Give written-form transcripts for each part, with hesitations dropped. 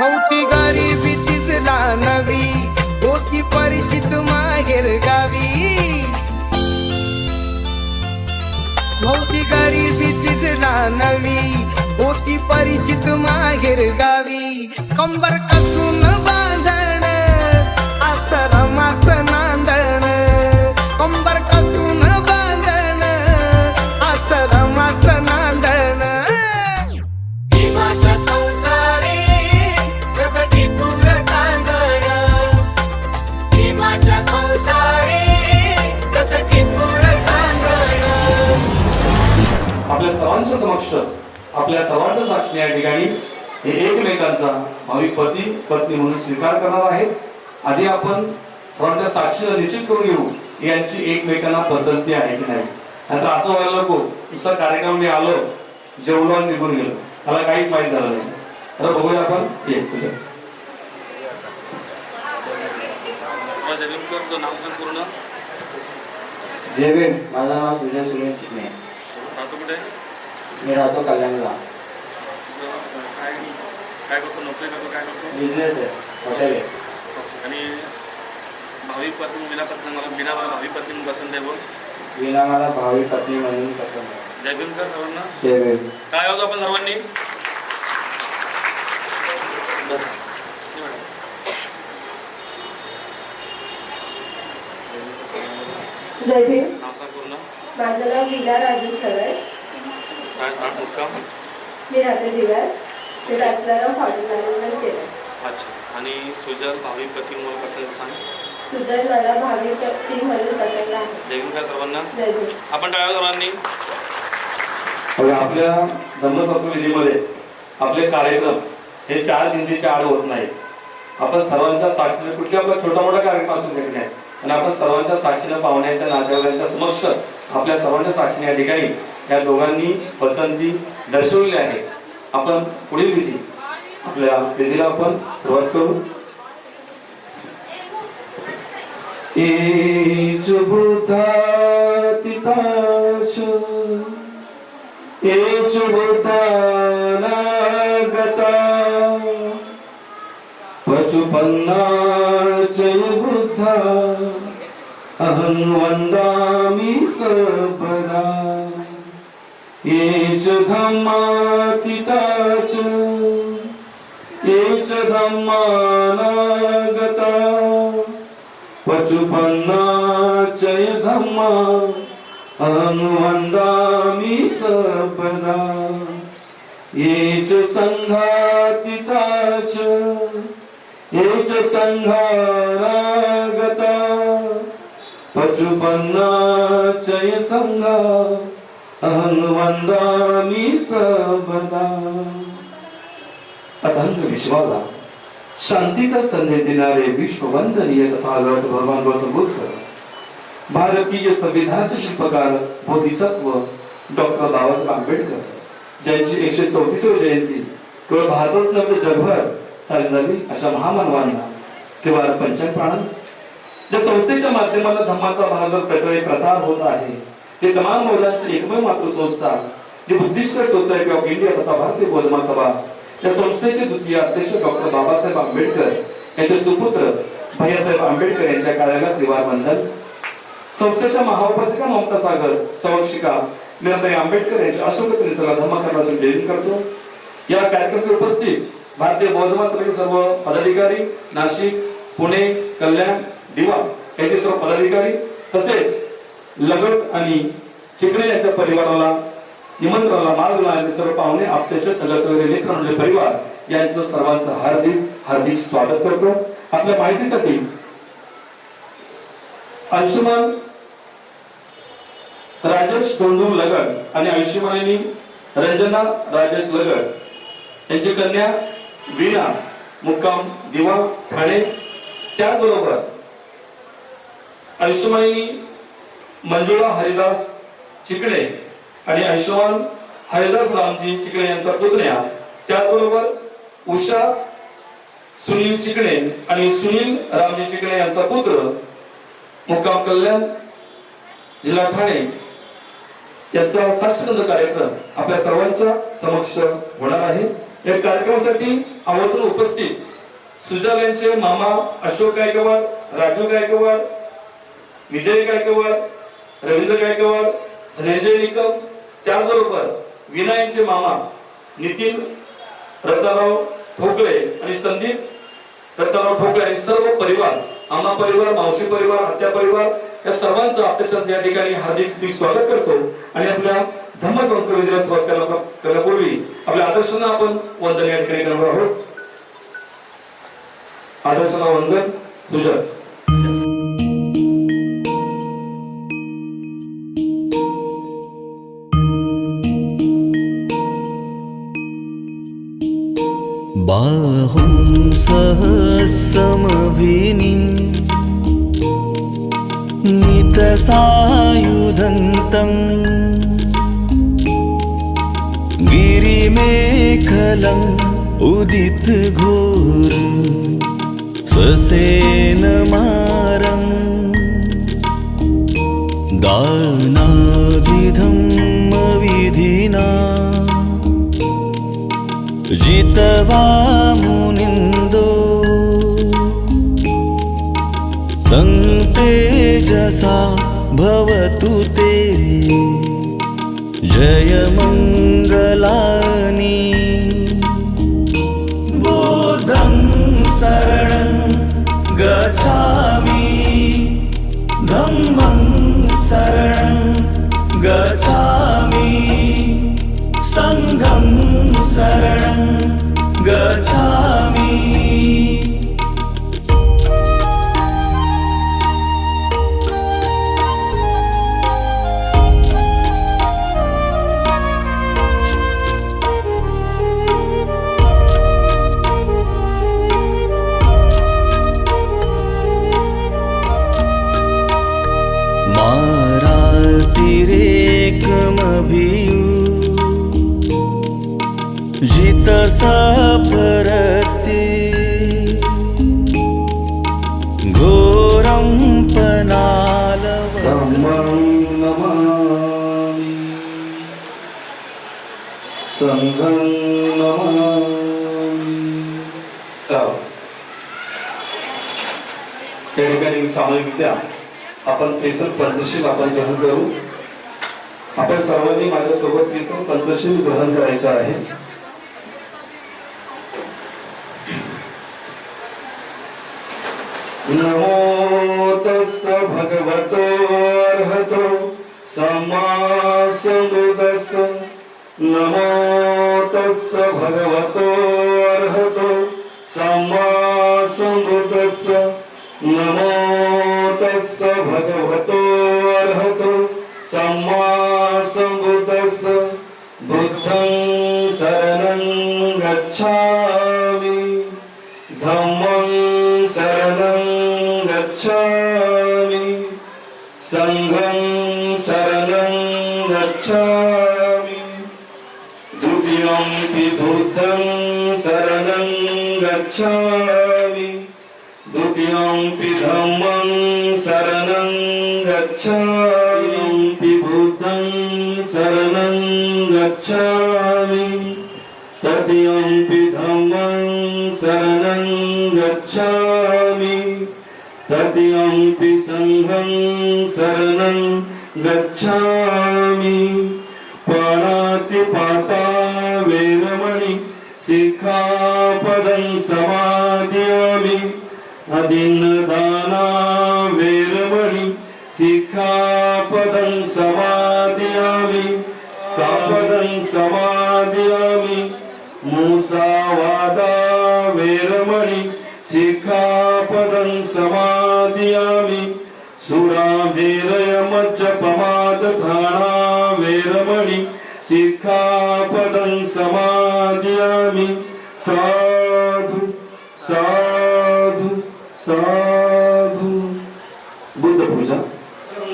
भोवती गरिबी तिचला नवी होती परिचित माहेर गावी भोवती गरिबी तिचला नवी होती परिचित माहेर गावी कंबर कसून बांधण आश्रमाचं नांदण कंबर कसून बांधण आश्रमाचं नांदण आपल्या सर्वांच्या समक्ष आपल्या सर्वांच्या साक्षीने या ठिकाणी हे एकमेकांचा भाविक पती पत्नी म्हणून स्वीकार करणार आहेत. आधी आपण सर्वांच्या साक्षीला निश्चित करून घेऊ यांची एकमेकांना पसंती आहे की नाही. नाहीतर असं व्हायला नको नुसता कार्यक्रम मी आलो जेवलो आणि निघून गेलो मला काहीच माहित झालं नाही. तर बघूया आपण एक तुझं नाव सांग पूर्ण. जय माझं नाव सुजय सुनील चिकणे. राहतो कुठे? मी राहतो कल्याणला. काय करतो? नोकरी करतो? काय करतो? बिझनेस आहे, हॉटेल आहे. आणि भावी पत्नी बिना पत्नी मला भावी पत्नी म्हणून पसंत आहे. बोल. विना मला भावी पत्नी म्हणून पसंत आहे. जय भीम कर सर्वांना. जय भीम. काय होतो आपण सर्वांनी जय भीम. नाव सांग पूर्ण. माझं नाव लीला राजेश सगळे. काय मुक्काम? मी राहते दिवार. मी बॅचलर ऑफ हॉटेल मॅनेजमेंट केलं. अच्छा. आणि सुजल भावी पत्नी म्हणून पसंत सांग. सुजल मला भावी पत्नी म्हणून पसंत आहे. जय भीम कर सर्वांना. जय भीम. आपण टाळ्या सर्वांनी. आपल्या धर्मसंस्कृतीमध्ये आपले कार्यक्रम हे 4 दिंडीच्या आड होत नाही. आपण सर्वांच्या साक्षीने कुठली आपला छोटा मोठा कार्यक्रम असून देखील नाही आणि आपण सर्वांच्या साक्षीने पाहुण्याच्या नातेवाईकांच्या समक्ष आपल्या सर्वांच्या साक्षीने या ठिकाणी या दोघांनी पसंती दर्शवलेली आहे. आपण पुढील विधी आपल्या विधीला आपण सुरुवात करू. एच बुद्धा तिताच एच बुद्धा नागता पचुपन्नाच बुद्धा अहं वंदामि सर्वदा. एच धम्मा तिताच एच धम्मा नागता पचुपन्नाच धम्मा अहं वंदामि सर्वदा. एच संघातिताच एच संघारागता पचुपन्नाच संघा अहं वंदामि सर्वदा. अथंग विश्वाला शांतीचा संदेश देणारे विश्ववंदनीय तथागत भगवान गौतम बुद्ध, भारतीय संविधानाचे शिल्पकार बोधिसत्व डॉक्टर बाबासाहेब आंबेडकर, ज्यांची 134वी जयंती केवळ भारतात नव्हे जगभर साजरी झाली अशा महामानवांना किंवा पंचप्राण ज्या संस्थेच्या माध्यमाला धम्माचा भारत प्रचलित प्रसार होत आहे ते तमाम मौलांची एकमेव मातृ संस्था जी बुद्धिस्ट सोसायटी ऑफ इंडिया तथा भारतीय बौद्ध महासभा या संस्थेचे द्वितीय अध्यक्ष डॉक्टर बाबासाहेब आंबेडकर यांचे सुपुत्र भैयासाहेब आंबेडकर यांच्या कार्यालयात त्रिवार वंदन. संस्थेच्या महाउपासिका ममता सागर संरक्षिका मीराताई आंबेडकर यांच्या अशोकत्रीचा धर्मकरणासाठी जयंती करतो. या कार्यक्रमात उपस्थित भारतीय बौद्ध महासभेचे सर्व पदाधिकारी, नाशिक, पुणे, कल्याण, दिवा यांचे सर्व पदाधिकारी तसेच लगट आणि चिकणे यांच्या परिवाराला निमंत्रणाला मार्ग लावणारे सर्व पाहुणे आपल्याचे सगळे मित्र परिवार यांचं सर्वांचं हार्दिक हार्दिक स्वागत करतो. आपल्या माहितीसाठी अंशुमान राजेश धोंडू लगड आणि अंशुमानिनी रंजना राजेश लगड यांची कन्या वीणा मुक्काम दिवा ठाणे, त्याचबरोबर अंशुमानिनी मंजुळा हरिदास चिकणे आणि अंशुमान हरिदास रामजी चिकणे यांचा पुतण्या, त्याचबरोबर उषा सुनील चिकणे आणि सुनील रामजी चिकणे यांचा पुत्र मुक्काम कल्याण जिल्हा ठाणे याचा साक्षगंध कार्यक्रम आपल्या सर्वांच्या समक्ष होणार आहे. या कार्यक्रमासाठी आवर्जून उपस्थित सुजल यांचे मामा अशोक गायकवाड, राजू गायकवाड, विजय गायकवाड, रवींद्र गायकवाड, धनंजय निकम, त्याचबरोबर वीणा यांचे मामा नितीन रत्नाराव ठोकळे आणि संदीप रत्नाराव ठोकळे आणि सर्व परिवार, आम्हा परिवार, मावशी परिवार, आत्या परिवार या सर्वांचं आपल्या या ठिकाणी हार्दिक स्वागत करतो. आणि आपल्या धम्मसंस्कार विधीला सुरुवात करण्यापूर्वी आपल्या आदर्शांना आपण वंदन या ठिकाणी करणार आहोत. आदर्शांना वंदन. सुजल. बाहुं सहस्रमभिनी नितसायुधन्तं गिरिमेखलम् उदितघोर ससेनमारं दानादिधम्मविधिना जितवा मुनिन्दो तं तेजसा भवतु ते जयमङ्गलानि. बुद्धं शरणं गच्छामि, धम्मं शरणं गच्छामि, संघं शरणं गच्छामि. मारातिरेकमभियु जितसपरते घोरं पनालवकं धम्मं नमामि, संघं नमामि. या ठिकाणी सामूहिकरित्या आपण त्रिशूल पंचशील आपण ग्रहण करू. आपण सर्वांनी माझ्यासोबत त्रिशूल पंचशील ग्रहण करायचं आहे. नमो तस्स भगवतो अर्हतो सम्मा सम्बुद्धस्स. नमो तस्स भगवतो अर्हतो सम्मा सम्बुद्धस्स. नमो तस्स भगवतो अर्हतो सम्मा सम्बुद्धस्स. बुद्धं शरणं गच्छामि, धम्मं शरणं गच्छामि, संघं शरणं गच्छामि. द्वितीयंपि बुद्धं शरणं गच्छामि, द्वितीयंपि धम्मं शरणं गच्छामि, बुद्धं शरणं गच्छामि, तृतीयंपि धम्मं शरणं गच्छामि, तृतीयंपि संघं शरणं गच्छामि. पाणातिपाता वेरमणि सिक्खापदं समादयामि. अदिन्नदाना वेरमणि सिक्खापदं समादयामि. कापदं समादयामि. मुसावादा वेरमणि सिक्खापदं समादयामि. सुरामेरयमज्जपमादधाना वेरमणि सिक्खापदं समादयामि. साधु साधु साधु. बुद्ध पूजा.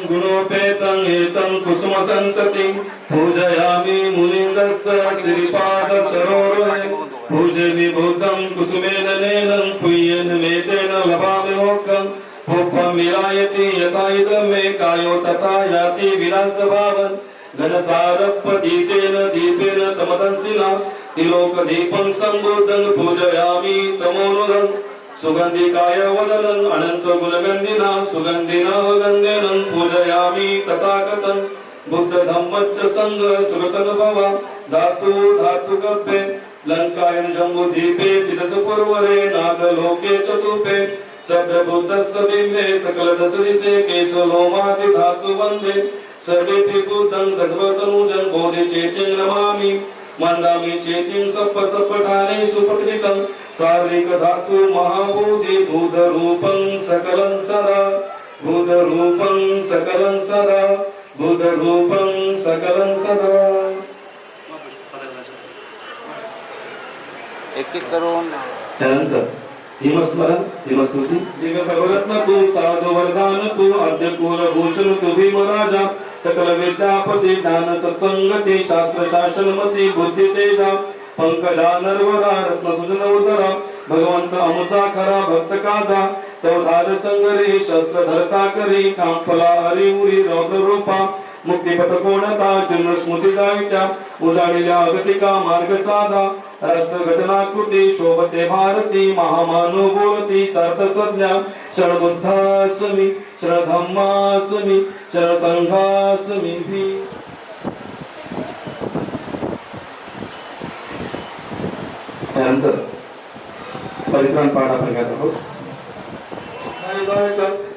गुणोपेतं एतं कुसुमसन्ततिं पूजयामि मुनिन्दस्य श्रीपाद सरोवरे. पूजयामि बुद्धं कुसुमेन नेनं पुय्येन मेतेन लभामि मोक्षं. पुष्पं विरायति यथा इदं मे कायो तथा याति विनाशभावन्. घनसारपदीतेन दीपेन तमदंसिना तिलोकदीपं संबोधं पूजयामि तमोनुदं सुगन्धिकाय वदनं अनंत गुणगन्धिना सुगन्धिना गन्धेनं पूजयामि तथागतं बुद्ध धम्मच्च संग सुगतन भवा धातु धातु गप्पे लंकायन जम्बुदीपे चिदसपूर्वरे नागलोके चतुपे सभ्य बुद्धस्य बिम्बे सकल दशदिशे केशलोमादि धातु वन्दे सर्वेपि बुद्धं दशवतनुजं बोधि चेतिं नमामि मन्दामि चेतिं सप्पठाने सुपत्रिकं सारिक धातु महाबोधि बुधरूपं सकलं सदा बुधरूपं सकलं सदा बुधरूपं सकलं सदा. एक करून त्यानंतर हिमस्मरण हिमस्तुती दिव्य भगवरत्न तू साधु वरदान तू आद्य कुल भूषण तू भीमराजा सकल विद्यापती ज्ञान सत्संगती शास्त्र शासनमती बुद्धी तेजा पंकजा नरवरा रत्न सुजन उदरा भगवंत अमुचा खरा भक्त काजा चौधार संगरी शस्त्र धरता करी कांफला हरी उरी रौद्र रूपा मुक्तिपथ कोणता जन्म स्मृती दायित्या उजाडलेल्या अगतिका मार्ग साधा राष्ट्र घटनाकृती शोभते भारती महामानव बोलती सार्थ संज्ञा शरणबुद्धास्मी शरणधम्मास्मी शरणसंघास्मी. त्यानंतर परित्राण पाठ आपण घेत आहोत.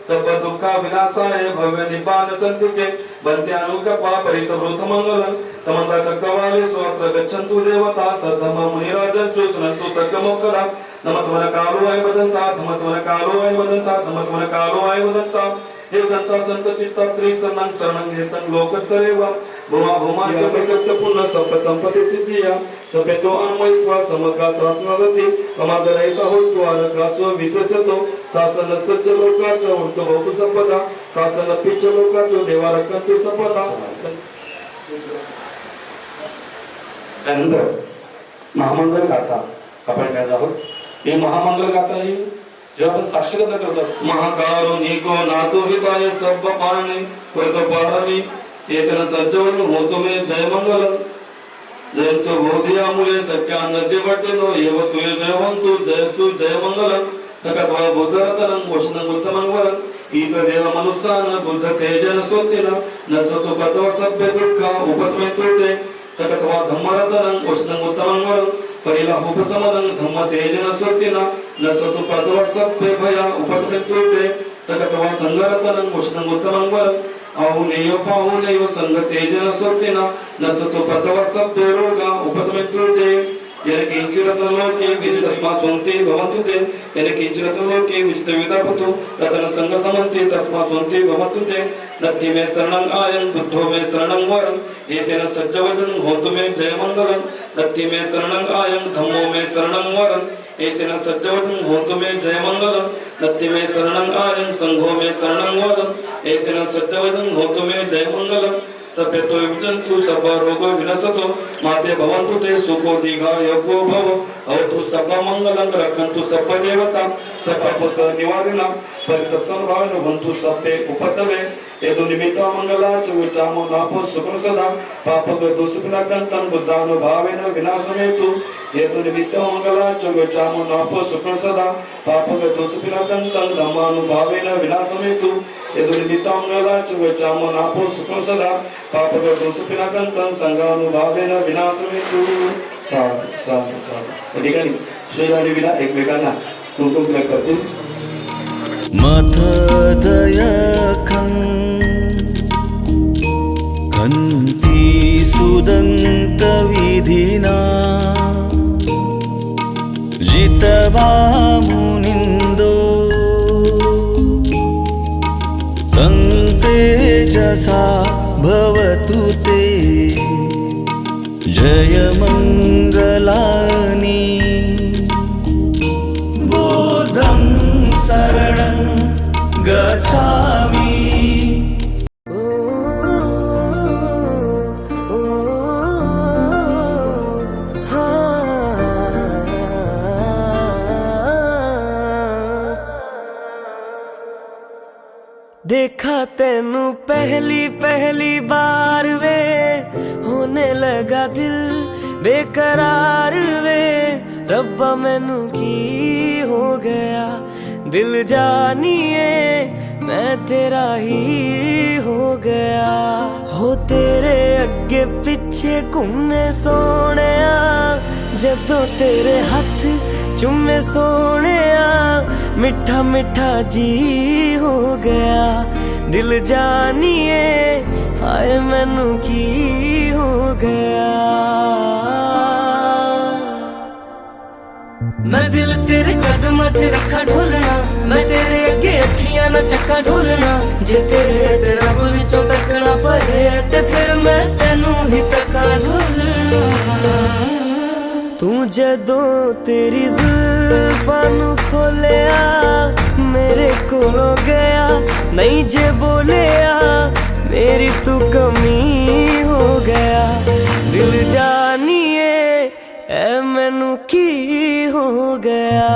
सब दुःखा विनाशाय भव्य निपान संतिके बंते अनुकपा परितवृत मंगलम समंता चक्रवाले स्वत्र गच्छन्तु देवता सद्धमा मुनिराजन सुनन्तु सक्कमोक्कला नमस्मर कालो आय वदंता धमस्मर कालो आय वदंता धमस्मर कालो आय वदंता. हे संता संत चित्ता त्रिसनं शरणं घेतं लोकत्तरेवा भूमा भूमांच प्रकट पुण्य संप संपत्ती सिद्धिया सपेतो अन्वयत्वा समका सात्मगती प्रमादरहित होतो आरकासो विशेषतो शासन सच्च लोकाचा उर्त भौतु संपदा शासन पिच्च लोकाचो देवा रखंतु संपदा. त्यानंतर महामंगल गाथा आपण काय आहोत. ही महामंगल गाथा ही जेव्हा आपण साक्षरता करतात महाकारुणिको नातो हिताय सब पाणी परत पारणी येतन सज्जवन होतो मे जय मंगल जयंतो बोधिया मुले सख्या नद्य वाटेनो येव तुय जयवंतु जयस्तु जय मंगल सकत्वा बुद्धरतनं वशनं उत्तमंगल ईत देव मनुष्यान बुद्ध तेजन स्वतिन नसतो पतव सभ्य दुःखा उपस्मेतुते सकत्वा धम्मरतनं वशनं उत्तमंगल परिला उपसमनं धम्म तेजन स्वतिन नसतो पतव सभ्य भया उपस्मेतुते सकत्वा संगरतनं वशनं उत्तमंगल आहुनेयो पाहुनेयो संग तेजन स्वतिना नसतो पतव सभ्य रोगा उपस्मेतुते येन किंचिरत्न लोके विदितस्मा स्वन्ते भवन्तु ते येन किंचिरत्न लोके विजित विदापतु रतन संग समन्ते तस्मा स्वन्ते भवन्तु ते नत्थि मे शरणं आयं बुद्धो मे शरणं वरं एतेन सज्जवदनं होतु मे जय मंगलं नत्थि मे शरणं आयं धम्मो मे शरणं वरं एतेन सज्जवदनं होतु मे जय मंगलं नत्थि मे शरणं आयं संघो मे शरणं वरं एतेन सज्जवदनं होतु मे जय मंगलं. सभ्यतो विचंतु सब रोग विनसतो माते भवन्तु ते सुखो दीर्घायुको भव अवतु सब मंगलं रक्षन्तु सब देवता सब पद निवारिणा परितस्सन भावेन भवन्तु सभ्ये उपतवे येदु निमित्त मंगलाच विचामो नापो सुखं सदा पापक दोषविनाकन्तं बुद्धानुभावेन विनाशमेतु येदु निमित्त मंगलाच विचामो नापो सुखं सदा पापक दोषविनाकन्तं धम्मानुभावेन विनाशमेतु येदु निमित्त मंगलाच विचामो नापो सुखं सदा पापक दोषविनाकन्तं संघानुभावेन विनाशमेतु. साधु साधु साधु. या ठिकाणी श्रीराणी विना एकमेकांना कुंकुम तिलक करतील. मथदयखं कन्ति सुदन्त विधिना जितवा मुनिन्दो तं तेजसा भवतु ते जय मंगलानि बोधं शरणं गच्छामि. देखा तेनू पहली पहली बार वे होने लगा दिल बेकरार वे रब्बा मैनू की हो गया दिल जानिए मैं तेरा ही हो गया हो तेरे अगे पिछे घूमे सोने जदों तेरे हथ चुमे सोने मिठा मिठा जी हो गया दिल जानिए हाय मैनू की हो गया मैं दिल तेरे कदमां च रखा ढोलना मैं तेरे अगे अखियां ना चक्का ढोलना जे तेरे रब विचों तकना पए ते फिर मैं तेनू ही तक्का ढोलना तू जदों तेरी जुल्फां नू खोलिया मेरे कोलों गया नहीं जे बोलिया मेरी तू कमी हो गया दिल जानिए ऐ मैनू की हो गया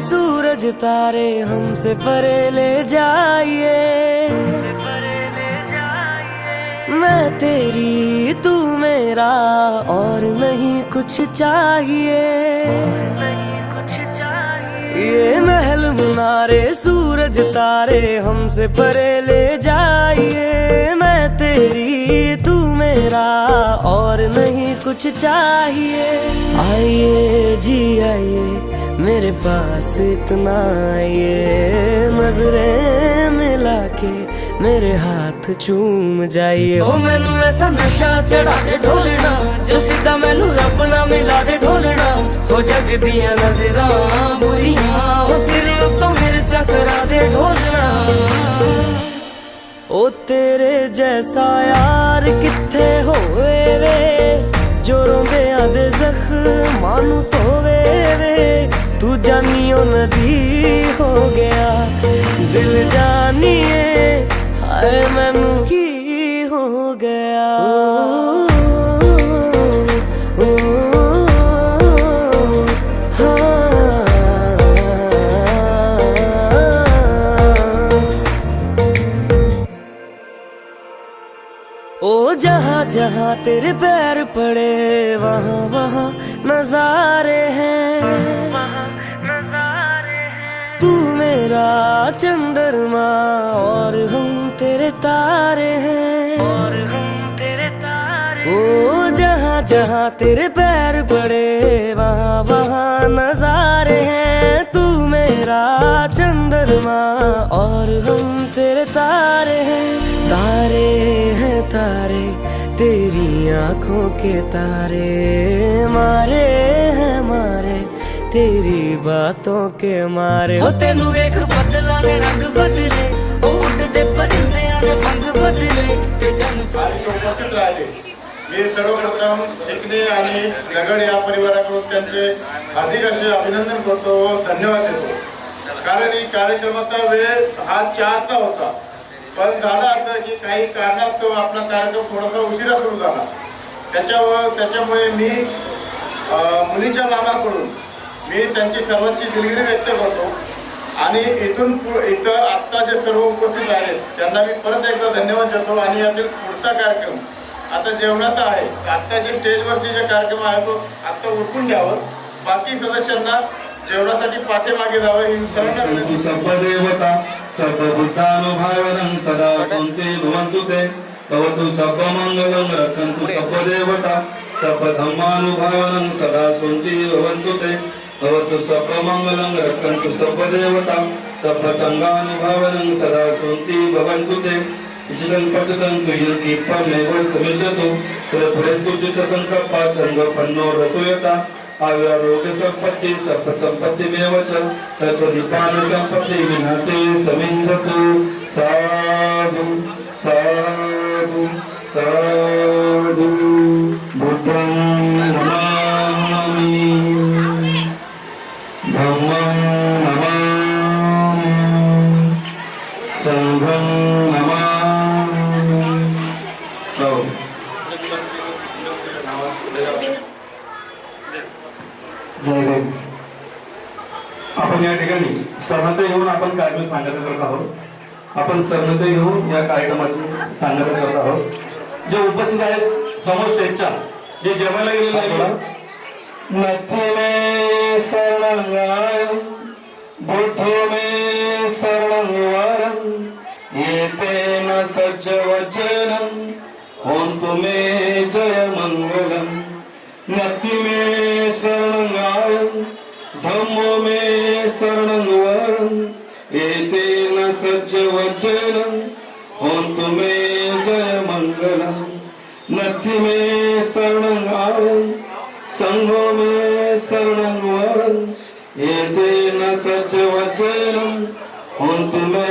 सूरज तारे हमसे परे ले जाइए मैं तेरी तू मेरा और नहीं कुछ चाहिए ये महल मुनारे सूरज तारे हमसे परे ले जाइए मैं तेरी तू मेरा और नहीं कुछ चाहिए आइए जी आइए मेरे पास इतना आइए नजरें मिला के मेरे हाथ चूम जाइए ओ मैनू ऐसा नशा चढ़ा दे ढोलना जो सीधा मैनू रब ना मिला दे ढोलना हो जग दियां नजरां बुरियां ओ सिर उत्तों मिर्चा करा दे ढोलना ओ तेरे जैसा यार किथे होवे वे जो रोंदे आंदे जख्मां नू धोवे वे तू जानियो नदी हो गया दिल जानिए हाय मैनू की हो गया ओ जहाँ जहाँ तेरे पैर पड़े वहाँ वहाँ नजारे हैं तू मेरा चंद्रमा और हम तेरे तारे हैं ओ जहाँ जहाँ तेरे पैर पड़े वहाँ वहाँ नजारे हैं तू मेरा चंद्रमा और हम तेरे तारे हैं तारे तेरी आंखों के तारे मारे हैं मारे तेरी बातों के मारे हो तेनू वेख बदला ने रंग बदले ओ उड़दे परिंदियां ने फंग बदले ते जन उपस्थित राहिले मी सर्वप्रथम चिकणे आणि नगड या परिवाराकडून त्यांचे हार्दिक असे अभिनंदन करतो व धन्यवाद देतो कारण ही कार्यक्रमाचा वेळ हा 4चा होता पण झालं असं की काही कारणास्तव आपला कार्यक्रम थोडासा उशिरा सुरू झाला त्याच्यामुळे मी मुलीच्या मामाकडून मी त्यांची सर्वांची दिलगिरी व्यक्त करतो आणि इथं आत्ता जे सर्व उपस्थित आहेत त्यांना मी परत एकदा धन्यवाद देतो आणि यातील पुढचा कार्यक्रम आता जेवणाचा आहे आत्ता जे स्टेजवरती जे कार्यक्रम आहे तो आत्ता उरकून घ्यावं बाकी सदस्यांना जेवणासाठी पाठीमागे जावं ही विनंती सर्वदेवता सर्वभूतानुभावनं सदा सन्ति भवन्तु ते भवतु सर्वमङ्गलं रक्षन्तु सर्वदेवता सर्वधर्मानुभावनं सदा सन्ति भवन्तु ते भवतु सर्वमङ्गलं रक्षन्तु सर्वदेवता सर्वसङ्गानुभावनं सदा सन्ति भवन्तु ते इचिदं पठितं तुयन्ति परमेव समिज्जतु सर्वभूतेषु चित्तसङ्कल्पा चन्द्रपन्नो रसोयता आयुरारोग्य संपत्ति सर्व संपत्ति में वचन तत्व निपान संपत्ति विनाते समिंजतु साधु साधु साधु बुद्धं नमामि धम्मं आपण कार्यक्रम सांगता करत आहोत. आपण सहमती घेऊन या कार्यक्रमाची सांगता करत आहोत. जे उपस्थित आहेत समोर स्टेजच्या जे जेवायला गेलेले आहे नथी में शरणंगाय बुद्धो में शरणंगवरं येते न सज्ज वचनं होन्तु मे जय मंगलम. नथी में शरणंगाय धम्मो में शरणंगवरं येते न सज्ज वचनं होन्तु मे जय मंगलम. नथी में शरणंगाय संघो में शरणंगवरं येते न सच वचनं होन्तु मे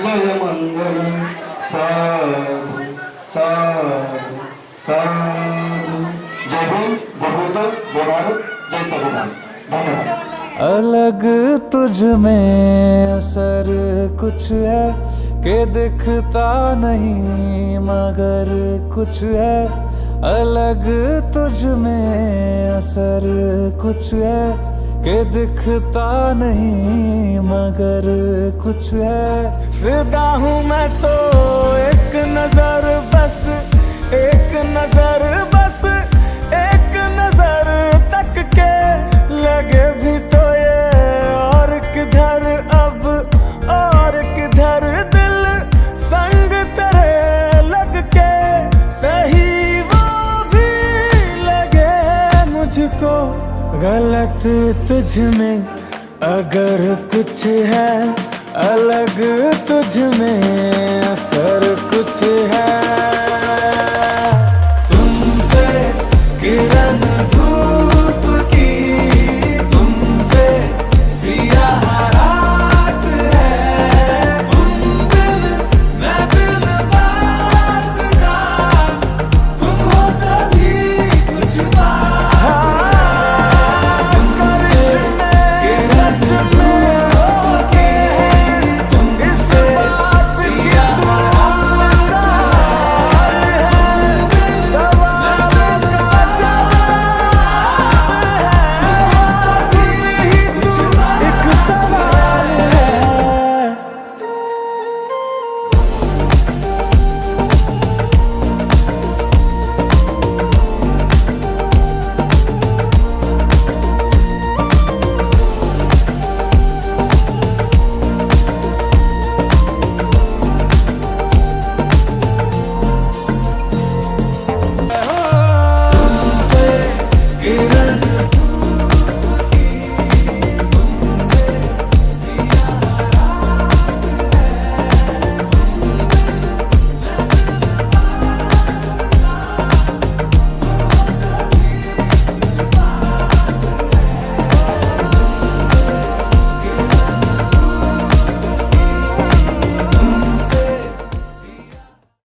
जय मंगलम. साधु साधु साधु. जय भीम, जय बुद्ध, जय भारत, जय संविधान. धन्यवाद. अलग तुझ में असर कुछ है कि दिखता नहीं मगर कुछ है. अलग तुझ में असर कुछ है कि दिखता नहीं मगर कुछ है. फिदा हूँ मैं तो एक नजर बस, एक नजर बस, एक नजर तक के लगे भी तो ये और किधर अब और किधर दिल संग तेरे लग के सही मुझको. गलत तुझ में अगर कुछ है, अलग तुझ में असर कुछ है.